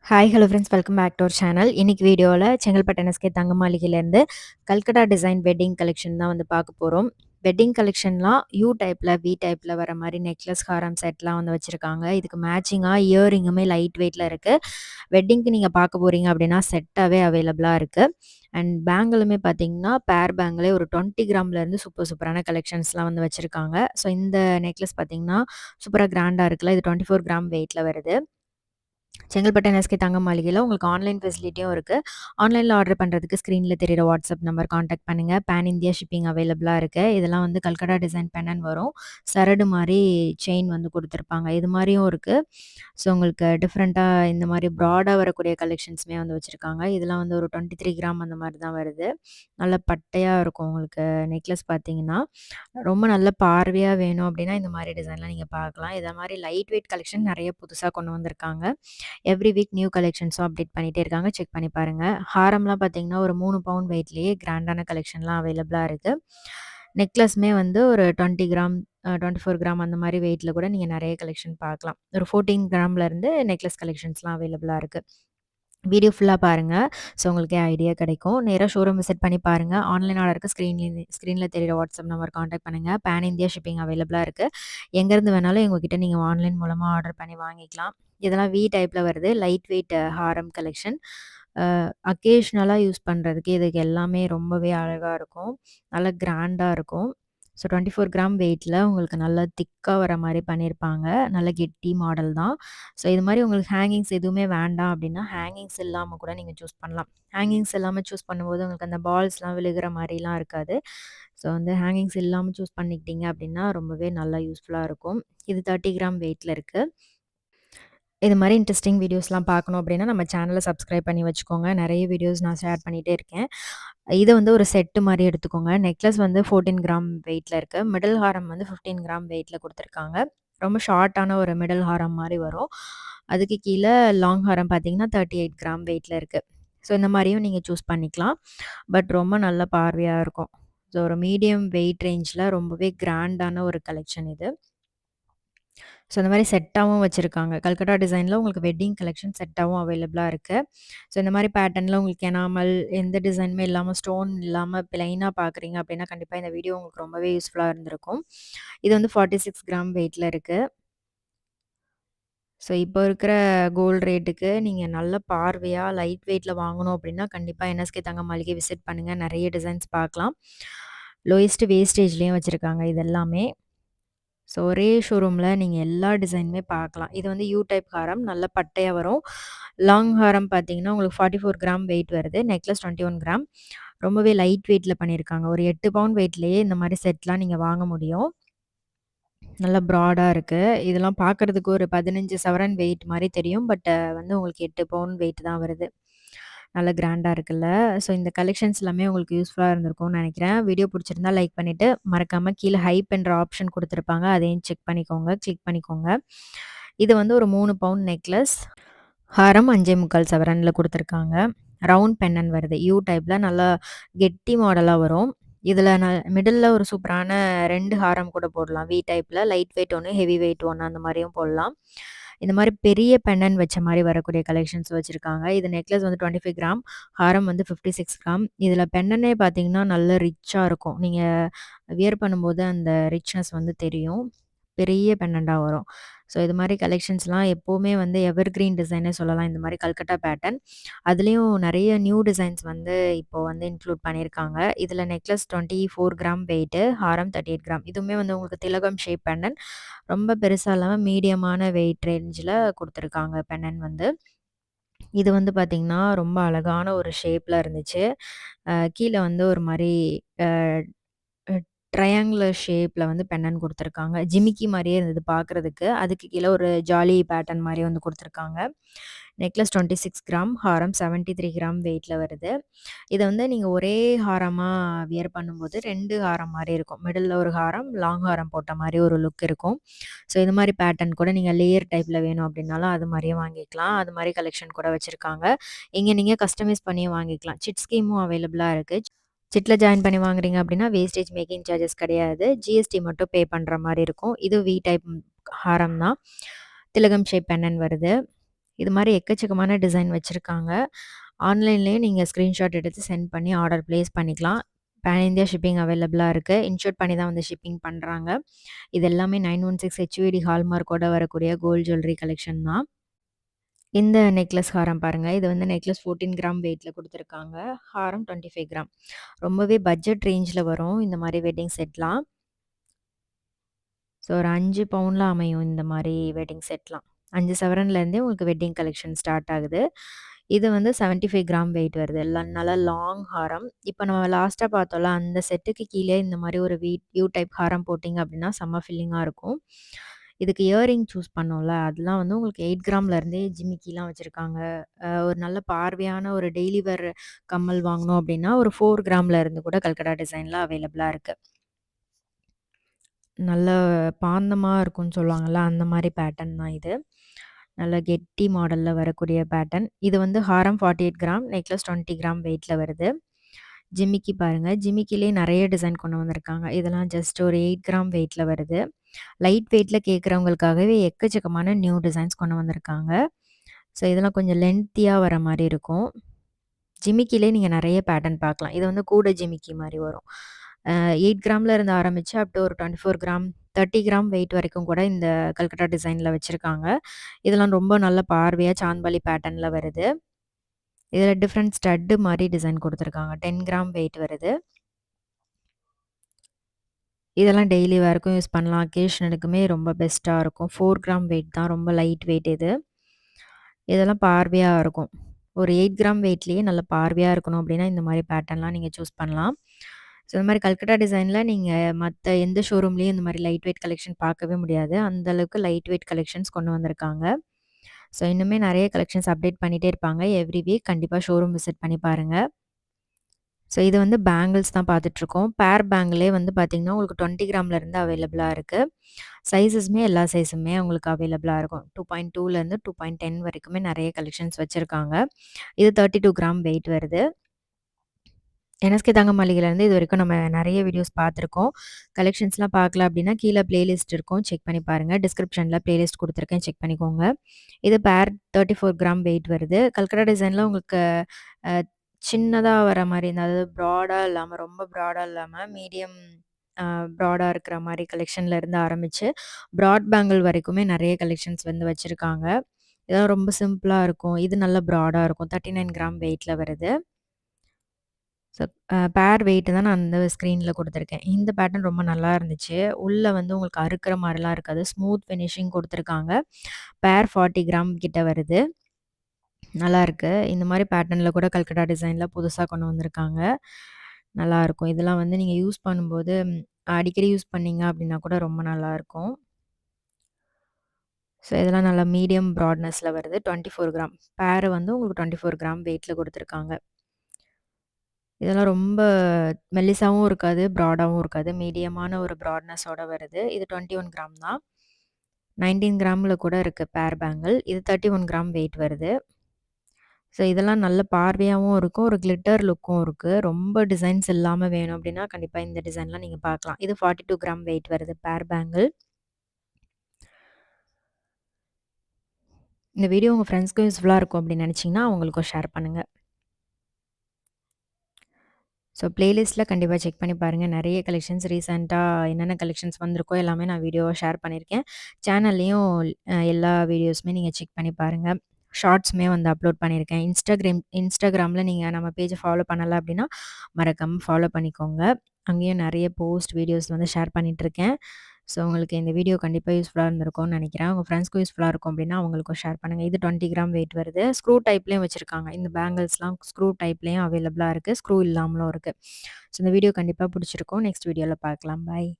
Hi hello friends, welcome back to our channel. இன்னைக்கு வீடியோவில் Chengalpattu NSK தங்க மாளிகையிலேருந்து கல்கட்டா டிசைன் வெட்டிங் கலெக்ஷன் தான் வந்து பார்க்க போகிறோம். வெட்டிங் கலெக்ஷன்லாம் யூ டைப்பில் வி டைப்பில் வர மாதிரி நெக்லஸ் ஹாரம் செட்லாம் வந்து வச்சுருக்காங்க. இதுக்கு மேட்சிங்காக இயரிங்குமே லைட் வெயிட்டில் இருக்குது. வெட்டிங்க்கு நீங்கள் பார்க்க போகிறீங்க அப்படின்னா செட்டாகவே அவைலபிளாக இருக்குது. அண்ட் பேங்கிளுமே பார்த்தீங்கன்னா பேர் பேங்கிலே ஒரு 20 கிராம்லேருந்து சூப்பரான கலெக்ஷன்ஸ்லாம் வந்து வச்சுருக்காங்க. ஸோ இந்த நெக்லஸ் பார்த்தீங்கன்னா சூப்பராக கிராண்டாக இருக்குல்ல. இது 24 கிராம் வெயிட்டில் வருது. செங்கல்பட்டு என்எஸ்கே தங்க மாளிகையில் உங்களுக்கு ஆன்லைன் ஃபெசிலிட்டியும் இருக்குது. ஆன்லைனில் ஆர்டர் பண்ணுறதுக்கு ஸ்க்ரீனில் தெரியிற வாட்ஸ்அப் நம்பர் காண்டாக்ட் பண்ணுங்கள். பேன் இந்தியா ஷிப்பிங் அவைலபிளாக இருக்குது. இதெல்லாம் வந்து கல்கட்டா டிசைன் பென்னன் வரும். சரடு மாதிரி செயின் வந்து கொடுத்துருப்பாங்க. இது மாதிரியும் இருக்குது. ஸோ உங்களுக்கு டிஃப்ரெண்ட்டாக இந்த மாதிரி ப்ராடாக வரக்கூடிய கலெக்ஷன்ஸுமே வந்து வச்சுருக்காங்க. இதெல்லாம் வந்து ஒரு 23 கிராம் அந்த மாதிரி தான் வருது. நல்ல பட்டையாக இருக்கும் உங்களுக்கு நெக்லஸ் பார்த்தீங்கன்னா. ரொம்ப நல்ல பார்வையாக வேணும் அப்படின்னா இந்த மாதிரி டிசைன்லாம் நீங்கள் பார்க்கலாம். இதை மாதிரி லைட் வெயிட் கலெக்ஷன் நிறைய புதுசாக கொண்டு வந்திருக்காங்க. எவ்ரி வீக் நியூ கலெக்ஷன்ஸும் அப்டேட் பண்ணிகிட்டே இருக்காங்க. செக் பண்ணி பாருங்கள். ஹாரம்லாம் பார்த்தீங்கன்னா ஒரு 3 பவுண்ட் வெயிட்லேயே கிராண்டான கலெக்ஷன்லாம் அவைலபிளாக இருக்குது. நெக்லஸ்மே வந்து ஒரு 20 கிராம் 24 கிராம் அந்த மாதிரி வெயிட்டில் கூட நீங்கள் நிறைய கலெக்ஷன் பார்க்கலாம். ஒரு 14 கிராம்லேருந்து நெக்லஸ் கலெக்ஷன்ஸ்லாம் அவைலபிளாக இருக்குது. வீடியோ ஃபுல்லாக பாருங்கள். ஸோ உங்களுக்கே ஐடியா கிடைக்கும். நேராக ஷோரூம் விசிட் பண்ணி பாருங்கள். ஆன்லைன் ஆர்டருக்கு ஸ்க்ரீனில் தெரியிற வாட்ஸ்அப் நம்பர் காண்டாக்ட் பண்ணுங்கள். பேன் இந்தியா ஷிப்பிங் அவைலபிளாக இருக்குது. எங்கேருந்து வேணாலும் எங்ககிட்ட நீங்கள் ஆன்லைன் மூலமாக ஆர்டர் பண்ணி வாங்கிக்கலாம். இதெல்லாம் வி டைப்பில் வருது. லைட் வெயிட் ஹாரம் கலெக்ஷன். அக்கேஷ்னலாக யூஸ் பண்ணுறதுக்கு இதுக்கு எல்லாமே ரொம்பவே அழகாக இருக்கும். நல்லா கிராண்டாக இருக்கும். ஸோ 24 கிராம் வெயிட்டில் உங்களுக்கு நல்லா திக்காக வர மாதிரி பண்ணியிருப்பாங்க. நல்ல கெட்டி மாடல் தான். ஸோ இது மாதிரி உங்களுக்கு ஹேங்கிங்ஸ் எதுவுமே வேண்டாம் அப்படின்னா ஹேங்கிங்ஸ் இல்லாமல் கூட நீங்கள் சூஸ் பண்ணலாம். ஹேங்கிங்ஸ் இல்லாமல் சூஸ் பண்ணும்போது உங்களுக்கு அந்த பால்ஸ்லாம் விழுகிற மாதிரிலாம் இருக்காது. ஸோ வந்து ஹேங்கிங்ஸ் இல்லாமல் சூஸ் பண்ணிக்கிட்டீங்க அப்படின்னா ரொம்பவே நல்லா யூஸ்ஃபுல்லாக இருக்கும். இது 30 கிராம் வெயிட்டில் இருக்குது. இது மாதிரி இன்ட்ரெஸ்டிங் வீடியோஸ்லாம் பார்க்கணும் அப்படின்னா நம்ம சேனலை சப்ஸ்கிரைப் பண்ணி வச்சுக்கோங்க. நிறைய வீடியோஸ் நான் ஷேர் பண்ணிகிட்டே இருக்கேன். இதை வந்து ஒரு செட்டு மாதிரி எடுத்துக்கோங்க. நெக்லஸ் வந்து 14 கிராம் வெயிட்டில் இருக்குது. மிடில் ஹாரம் வந்து 15 கிராம் வெயிட்டில் கொடுத்துருக்காங்க. ரொம்ப ஷார்ட்டான ஒரு மிடில் ஹாரம் மாதிரி வரும். அதுக்கு கீழே லாங் ஹாரம் பார்த்தீங்கன்னா 38 கிராம் வெயிட்டில் இருக்குது. ஸோ இந்த மாதிரியும் நீங்கள் சூஸ் பண்ணிக்கலாம். பட் ரொம்ப நல்ல பார்வையாக இருக்கும். ஸோ ஒரு மீடியம் வெயிட் ரேஞ்சில் ரொம்பவே கிராண்டான ஒரு கலெக்ஷன் இது. ஸோ இந்த மாதிரி செட்டாகவும் வச்சுருக்காங்க. கல்கட்டா டிசைனில் உங்களுக்கு வெட்டிங் கலெக்ஷன் செட்டாகவும் அவைலபிளாக இருக்குது. ஸோ இந்த மாதிரி பேட்டர்னில் உங்களுக்கு எனாமல் எந்த டிசைனுமே இல்லாமல் ஸ்டோன் இல்லாமல் பிளைனாக பார்க்குறீங்க அப்படின்னா கண்டிப்பாக இந்த வீடியோ உங்களுக்கு ரொம்பவே யூஸ்ஃபுல்லாக இருந்திருக்கும். இது வந்து 46 கிராம் வெயிட்டில் இருக்குது. ஸோ இப்போ இருக்கிற கோல்டு ரேட்டுக்கு நீங்கள் நல்ல பார்வையாக லைட் வெயிட்டில் வாங்கணும் அப்படின்னா கண்டிப்பாக என்எஸ்கே தங்க மாளிகை விசிட் பண்ணுங்கள். நிறைய டிசைன்ஸ் பார்க்கலாம். லோயஸ்ட் வேஸ்டேஜ்லேயும் வச்சுருக்காங்க இது எல்லாமே. ஸோ ஒரே ஷோரூமில் நீங்கள் எல்லா டிசைனுமே பார்க்கலாம். இது வந்து யூ டைப் ஹாரம் நல்ல பட்டையாக வரும். லாங் ஹாரம் பார்த்தீங்கன்னா உங்களுக்கு 44 கிராம் வெயிட் வருது. Necklace 21 gram. ரொம்பவே லைட் வெயிட்டில் பண்ணியிருக்காங்க. ஒரு 8 பவுண்ட் வெயிட்லேயே இந்த மாதிரி செட்லாம் நீங்கள் வாங்க முடியும். நல்லா ப்ராடாக இருக்குது. இதெல்லாம் பார்க்குறதுக்கு ஒரு 15 சவரன் வெயிட் மாதிரி தெரியும். பட் வந்து உங்களுக்கு 8 பவுண்ட் வெயிட் தான் வருது. நல்ல கிராண்டாக இருக்குல்ல. ஸோ இந்த கலெக்ஷன்ஸ் எல்லாமே உங்களுக்கு யூஸ்ஃபுல்லாக இருந்திருக்கும்னு நினைக்கிறேன். வீடியோ பிடிச்சிருந்தா லைக் பண்ணிவிட்டு மறக்காமல் கீழே ஹைப் என்ற ஆப்ஷன் கொடுத்துருப்பாங்க. அதையும் செக் பண்ணிக்கோங்க. கிளிக் பண்ணிக்கோங்க. இது வந்து ஒரு 3 பவுண்ட் நெக்லஸ். ஹாரம் 5.25 சவரனில் கொடுத்துருக்காங்க. ரவுண்ட் பென்னன் வருது. யூ டைப்பில் நல்லா கெட்டி மாடலாக வரும். இதில் மிடில் ஒரு சூப்பரான 2 ஹாரம் கூட போடலாம். வி டைப்பில் லைட் வெயிட் ஒன்று, ஹெவி வெயிட் ஒன்று அந்த மாதிரியும் போடலாம். இந்த மாதிரி பெரிய பெண்டன் வச்ச மாதிரி வரக்கூடிய கலெக்ஷன்ஸ் வச்சுருக்காங்க. இது நெக்லஸ் வந்து 25 கிராம், ஹாரம் வந்து 56 கிராம். இதில் பெண்ணனே பார்த்தீங்கன்னா நல்ல ரிச்சாக இருக்கும். நீங்கள் வியர் பண்ணும்போது அந்த ரிச்னஸ் வந்து தெரியும். பெரிய பெண்டண்டாக வரும். ஸோ இது மாதிரி கலெக்ஷன்ஸ்லாம் எப்போவுமே வந்து எவர்கிரீன் டிசைனே சொல்லலாம். இந்த மாதிரி கல்கட்டா பேட்டர்ன். அதுலேயும் நிறைய நியூ டிசைன்ஸ் வந்து இப்போ வந்து இன்க்ளூட் பண்ணியிருக்காங்க. இதில் நெக்லஸ் 24 கிராம் வெயிட்டு, ஹாரம் 38 கிராம். இதுவுமே வந்து உங்களுக்கு திலகம் ஷேப் பெண்டன். ரொம்ப பெருசாக இல்லாமல் மீடியமான வெயிட் ரேஞ்சில் கொடுத்துருக்காங்க பெண்டன் வந்து. இது வந்து பார்த்திங்கன்னா ரொம்ப அழகான ஒரு ஷேப்பில் இருந்துச்சு. கீழே வந்து ஒரு மாதிரி ட்ரையாங்குலர் ஷேப்பில் வந்து பெண்டன் கொடுத்துருக்காங்க. ஜிமிக்கி மாதிரியே இருந்தது பார்க்குறதுக்கு. அதுக்கு கீழே ஒரு ஜாலி பேட்டர்ன் மாதிரி வந்து கொடுத்துருக்காங்க. நெக்லஸ் 26 கிராம், ஹாரம் 73 கிராம் வெயிட்டில் வருது. இதை வந்து நீங்கள் ஒரே ஹாரமாக வியர் பண்ணும்போது 2 ஹாரம் மாதிரி இருக்கும். மிடில் ஒரு ஹாரம், லாங் ஹாரம் போட்ட மாதிரி ஒரு லுக் இருக்கும். ஸோ இது மாதிரி பேட்டர்ன் கூட நீங்கள் லேயர் டைப்பில் வேணும் அப்படின்னாலும் அது மாதிரியே வாங்கிக்கலாம். அது மாதிரி கலெக்ஷன் கூட வச்சுருக்காங்க. இங்கே நீங்கள் கஸ்டமைஸ் பண்ணியும் வாங்கிக்கலாம். சிட் ஸ்கீமும் அவைலபிளாக இருக்குது. சிட்டில் ஜாயின் பண்ணி வாங்குறீங்க அப்படின்னா வேஸ்டேஜ் மேக்கிங் சார்ஜஸ் கிடையாது. ஜிஎஸ்டி மட்டும் பே பண்ணுற மாதிரி இருக்கும். இது வி டைப் ஹாரம் தான். திலகம் ஷேப் பெண்ணன் வருது. இது மாரி எக்கச்சக்கமான டிசைன் வச்சிருக்காங்க. ஆன்லைன்லயே நீங்க ஸ்கிரீன்ஷாட் எடுத்து சென்ட் பண்ணி ஆர்டர் பிளேஸ் பண்ணிக்கலாம். பேன் இந்தியா ஷிப்பிங் அவைலபிளா இருக்கு. இன்ஷூர் பண்ணி தான் வந்து ஷிப்பிங் பண்றாங்க. இது எல்லாமே 916 ஹெச்யூஐடி ஹால்மார்க்கோட வரக்கூடிய கோல்ட் ஜுவல்லரி கலெக்ஷன் தான். இந்த நெக்லஸ் ஹாரம் பாருங்க. இது வந்து நெக்லஸ் 14 கிராம் வெயிட்ல குடுத்துருக்காங்க. ஹாரம் 25 கிராம். ரொம்பவே பட்ஜெட் ரேஞ்ச்ல வரும் இந்த மாரி வெட்டிங் செட்லாம். ஸோ ஒரு 5 பவுன்ல அமையும் இந்த மாரி வெட்டிங் செட்லாம். 5 சவரன்லேருந்தே உங்களுக்கு வெட்டிங் கலெக்ஷன் ஸ்டார்ட் ஆகுது. இது வந்து 75 கிராம் வெயிட் வருது. நல்லா லாங் ஹாரம். இப்ப நம்ம லாஸ்ட்டா பார்த்தோம்ல, அந்த செட்டுக்கு கீழே இந்த மாரி ஒரு யூ டைப் ஹாரம் போட்டீங்க அப்டின்னா, செம்ம ஃபில்லிங்கா இருக்கும். இதுக்கு இயரிங் சூஸ் பண்ணோம்ல, அதெல்லாம் வந்து உங்களுக்கு 8 கிராம்லேருந்தே ஜிமிக்கிலாம் வச்சிருக்காங்க. ஒரு நல்ல பார்வையான ஒரு டெய்லி வேர் கம்மல் வாங்கணும் அப்டின்னா, ஒரு 4 கிராம்ல இருந்து கூட கல்கட்டா டிசைன்ல அவைலபிளா இருக்கு. நல்ல பாந்தமா இருக்கும்னு சொல்லுவாங்கல்ல, அந்த மாரி பேட்டர்ன் தான் இது. நல்ல கெட்டி மாடல்ல வரக்கூடிய பேட்டர்ன். இது வந்து ஹாரம் 48 கிராம், நெக்லஸ் 20 கிராம் வெயிட்ல வருது. ஜிமிக்கி பாருங்க. ஜிமிக்கிலேயே நெறைய டிசைன் கொண்டு வந்திருக்காங்க. இதெல்லாம் ஜஸ்ட் ஒரு 8 கிராம் வெயிட்ல வருது. லைட் வெயிட்ல கேட்குறவங்களுக்காகவே எக்கச்சக்கமான நியூ டிசைன்ஸ் கொண்டு வந்திருக்காங்க. ஸோ இதெல்லாம் கொஞ்சம் லென்த்தியா வர மாரி இருக்கும். ஜிமிக்கிலே நீங்க நெறைய பேட்டர்ன் பார்க்கலாம். இது வந்து கூட ஜிமிக்கி மாரி வரும். 8 கிராம்ல இருந்து ஆரம்பிச்சு அப் டூ ஒரு 24 கிராம், 30 கிராம் வெயிட் வரைக்கும் கூட இந்த கல்கட்டா டிசைன்ல வச்சிருக்காங்க. இதெல்லாம் ரொம்ப நல்ல பார்வையா சாந்த்பாலி பேட்டர்ன்ல வருது. இதில டிஃபரெண்ட் ஸ்டட் மாரி டிசைன் குடுத்துருக்காங்க. 10 கிராம் வெயிட் வருது. இதெல்லாம் டெய்லி வேர்க்கும் யூஸ் பண்ணலாம். அக்கேஷனுக்குமே ரொம்ப பெஸ்ட்டா இருக்கும். 4 கிராம் வெயிட் தான். ரொம்ப லைட் வெயிட் இது. இதெல்லாம் பார்வையா இருக்கும். ஒரு 8 கிராம் வெயிட்லயே நல்ல பார்வையா இருக்கணும் அப்டின்னா, இந்த மாரி பேட்டர்ன்லாம் நீங்க சூஸ் பண்ணலாம். ஸோ இந்த மாரி கல்கட்டா டிசைன்ல நீங்க மத்த எந்த ஷோரூம்லயும் இந்த மாரி லைட் வெயிட் கலெக்ஷன் பார்க்கவே முடியாது. அந்த அளவுக்கு லைட் வெயிட் கலெக்ஷன்ஸ் கொண்டு வந்திருக்காங்க. ஸோ இன்னுமே நெறைய கலெக்ஷன்ஸ் அப்டேட் பண்ணிட்டே இருப்பாங்க. எவ்ரி வீக் கண்டிப்பா ஷோரூம் விசிட் பண்ணி பாருங்க. ஸோ இது வந்து பேங்கிள்ஸ் தான் பார்த்துட்ருக்கோம். பேர் பேங்கிளே வந்து பார்த்தீங்கன்னா, உங்களுக்கு 20 கிராம்ல இருந்து அவைலபிளா இருக்கு. சைஸஸுமே எல்லா சைஸுமே உங்களுக்கு அவைலபிளா இருக்கும். 2.2லேருந்து 2.10 வரைக்குமே நெறைய கலெக்ஷன்ஸ் வச்சிருக்காங்க. இது 32 கிராம் வெயிட் வருது. என்எஸ்கே தங்க மாளிகையிலேருந்து இதுவரைக்கும் நம்ம நெறைய வீடியோஸ் பார்த்துருக்கோம். கலெக்ஷன்ஸ்லாம் பார்க்கல அப்டின்னா, கீழ பிளேலிஸ்ட் இருக்கும். செக் பண்ணி பாருங்க. டிஸ்கிரிப்ஷன்ல பிளேலிஸ்ட் குடுத்துருக்கேன். செக் பண்ணிக்கோங்க. இது பேர் 34 கிராம் வெயிட் வருது. கல்கட்டா டிசைன்ல உங்களுக்கு அ சின்னதா வர மாரி, அதாவது ப்ராடா இல்லாம, ரொம்ப ப்ராடா இல்லாம, மீடியம் ப்ராடா இருக்கிற மாரி கலெக்ஷன்ல இருந்து ஆரம்பிச்சு, ப்ராட் பேங்கிள் வரைக்குமே நெறைய கலெக்ஷன்ஸ் வந்து வச்சிருக்காங்க. இதெல்லாம் ரொம்ப சிம்பிளா இருக்கும். இது நல்ல ப்ராடா இருக்கும். 39 கிராம் வெயிட்ல வருது. ஸோ பேர் வெயிட் தான் நான் அந்த ஸ்க்ரீன்ல குடுத்துருக்கேன். இந்த பேட்டர்ன் ரொம்ப நல்லா இருந்துச்சு. உள்ள வந்து உங்களுக்கு அறுக்கிற மாரிலாம் இருக்காது. ஸ்மூத் ஃபினிஷிங் குடுத்துருக்காங்க. பேர் 40 கிராம் கிட்ட வருது. நல்லாருக்கு. இந்த மாரி பேட்டர்ன்ல கூட கல்கட்டா டிசைன்ல புதுசா கொண்டு வந்திருக்காங்க. நல்லாருக்கும். இதெல்லாம் வந்து நீங்க யூஸ் பண்ணும்போது, அடிக்கடி யூஸ் பண்ணீங்க அப்டின்னா கூட ரொம்ப நல்லாருக்கும். ஸோ இதெல்லாம் நல்லா மீடியம் ப்ராட்னஸ்ல வருது. 24 கிராம். பேர் வந்து உங்களுக்கு 24 கிராம் வெயிட்ல குடுத்துருக்காங்க. இதெல்லாம் ரொம்ப மெல்லிசாவும் இருக்காது, ப்ராடாவும் இருக்காது. மீடியமான ஒரு ப்ராட்னஸோட வருது. இது 21 கிராம் தான். 19 கிராம்ல கூட இருக்கு பேர் பேங்கிள். இது 31 கிராம் வெயிட் வருது. ஸோ இதெல்லாம் நல்ல பார்வையாவும் இருக்கும். ஒரு கிளிட்டர் லுக்கும் இருக்கு. ரொம்ப டிசைன்ஸ் இல்லாம வேணும் அப்டின்னா, கண்டிப்பா இந்த டிசைன்லாம் நீங்க பார்க்கலாம். இது 42 கிராம் வெயிட் வருது பேர் பேங்கிள். இந்த வீடியோ உங்க ஃப்ரெண்ட்ஸ்க்கும் யூஸ்ஃபுல்லா இருக்கும் அப்டின்னு நெனச்சீங்கன்னா, அவங்களுக்கும் ஷேர் பண்ணுங்க. ஸோ பிளேலிஸ்ட்ல கண்டிப்பா செக் பண்ணி பாருங்க. நெறைய கலெக்ஷன்ஸ் ரீசென்ட்டா என்னென்ன கலெக்ஷன்ஸ் வந்திருக்கோ எல்லாமே நான் வீடியோவா ஷேர் பண்ணியிருக்கேன். சேனல்லயும் எல்லா வீடியோஸுமே நீங்க செக் பண்ணி பாருங்க. ஷார்ட்ஸுமே வந்து அப்லோட் பண்ணியிருக்கேன். இன்ஸ்டாகிராம்ல நீங்க நம்ம பேஜ ஃபாலோ பண்ணல அப்டின்னா, மறக்காம ஃபாலோ பண்ணிக்கோங்க. அங்கேயும் நெறைய போஸ்ட், வீடியோஸ் வந்து ஷேர் பண்ணிட்டுருக்கேன். ஸோ உங்களுக்கு இந்த வீடியோ கண்டிப்பா யூஸ்ஃபுல்லா இருந்திருக்கும்னு நெனைக்கிறேன். உங்க ஃப்ரெண்ட்ஸ்க்கும் யூஸ்ஃபுல்லா இருக்கும் அப்டின்னா, அவங்களுக்கும் ஷேர் பண்ணுங்க. இது 20 கிராம் வெயிட் வருது. ஸ்க்ரூ டைப்லயும் வச்சிருக்காங்க. இந்த பேங்கிள்ஸ்லாம் ஸ்க்ரூ டைப்லயும் அவைலபிளா இருக்கு. ஸ்க்ரூ இல்லாமலும் இருக்கு. ஸோ இந்த வீடியோ கண்டிப்பா புடிச்சிருக்கும். நெக்ஸ்ட் வீடியோல பார்க்கலாம். பாய்.